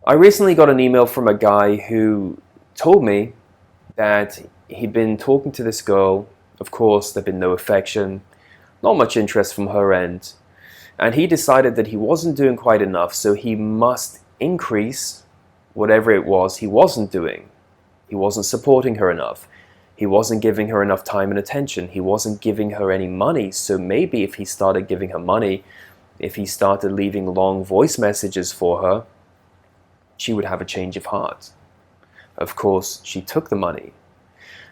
I recently got an email from a guy who told me that he'd been talking to this girl. Of course, there'd been no affection, not much interest from her end, and he decided that he wasn't doing quite enough, so he must increase whatever it was he wasn't doing. He wasn't supporting her enough. He wasn't giving her enough time and attention. He wasn't giving her any money, so maybe if he started giving her money, if he started leaving long voice messages for her, she would have a change of heart. Of course, she took the money.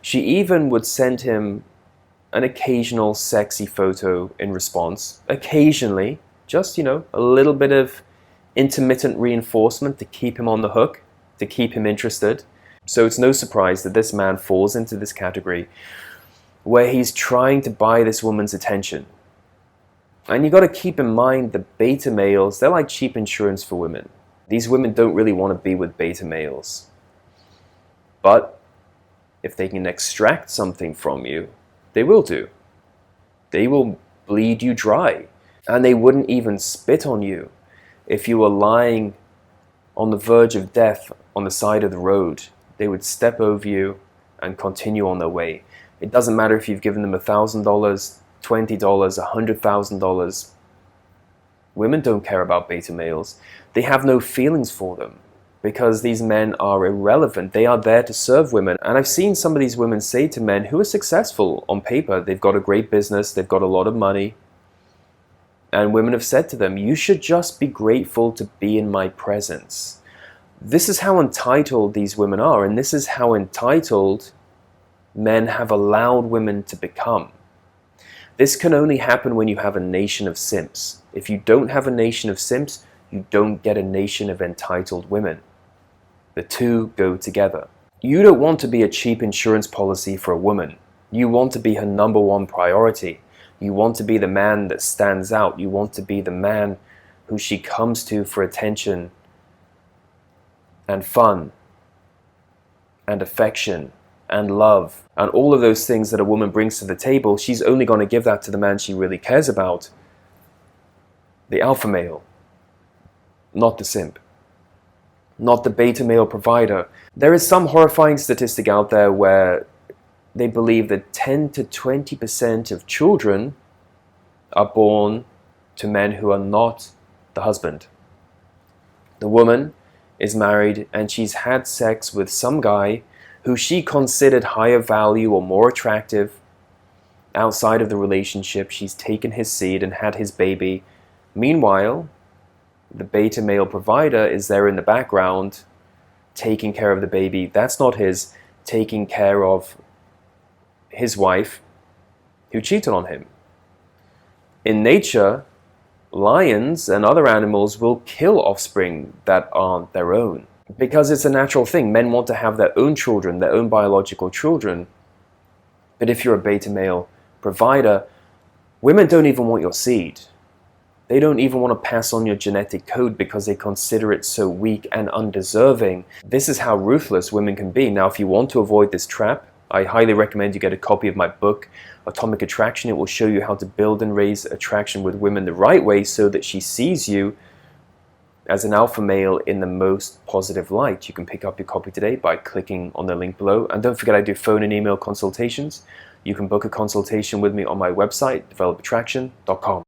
She even would send him an occasional sexy photo in response. Occasionally, just, a little bit of intermittent reinforcement to keep him on the hook, to keep him interested. So it's no surprise that this man falls into this category where he's trying to buy this woman's attention. And you got to keep in mind the beta males, they're like cheap insurance for women. These women don't really want to be with beta males. But if they can extract something from you, they will do. They will bleed you dry. And they wouldn't even spit on you if you were lying on the verge of death on the side of the road. They would step over you and continue on their way. It doesn't matter if you've given them $1,000, $20, $100,000. Women don't care about beta males. They have no feelings for them because these men are irrelevant. They are there to serve women. And I've seen some of these women say to men who are successful on paper, they've got a great business, they've got a lot of money, and women have said to them, you should just be grateful to be in my presence. This is how entitled these women are, and this is how entitled men have allowed women to become. This can only happen when you have a nation of simps. If you don't have a nation of simps, you don't get a nation of entitled women. The two go together. You don't want to be a cheap insurance policy for a woman. You want to be her number one priority. You want to be the man that stands out. You want to be the man who she comes to for attention and fun and affection and love and all of those things that a woman brings to the table. She's only going to give that to the man she really cares about, the alpha male, not the simp, not the beta male provider. There is some horrifying statistic out there where they believe that 10 to 20% of children are born to men who are not the husband. The woman is married and she's had sex with some guy who she considered higher value or more attractive outside of the relationship. She's taken his seed and had his baby. Meanwhile, the beta male provider is there in the background taking care of the baby. That's not his, taking care of his wife who cheated on him. In nature, lions and other animals will kill offspring that aren't their own because it's a natural thing. Men want to have their own children, their own biological children. But if you're a beta male provider, women don't even want your seed. They don't even want to pass on your genetic code because they consider it so weak and undeserving. This is how ruthless women can be. Now, if you want to avoid this trap, I highly recommend you get a copy of my book, Atomic Attraction. It will show you how to build and raise attraction with women the right way so that she sees you as an alpha male in the most positive light. You can pick up your copy today by clicking on the link below. And don't forget, I do phone and email consultations. You can book a consultation with me on my website, develofattraction.com.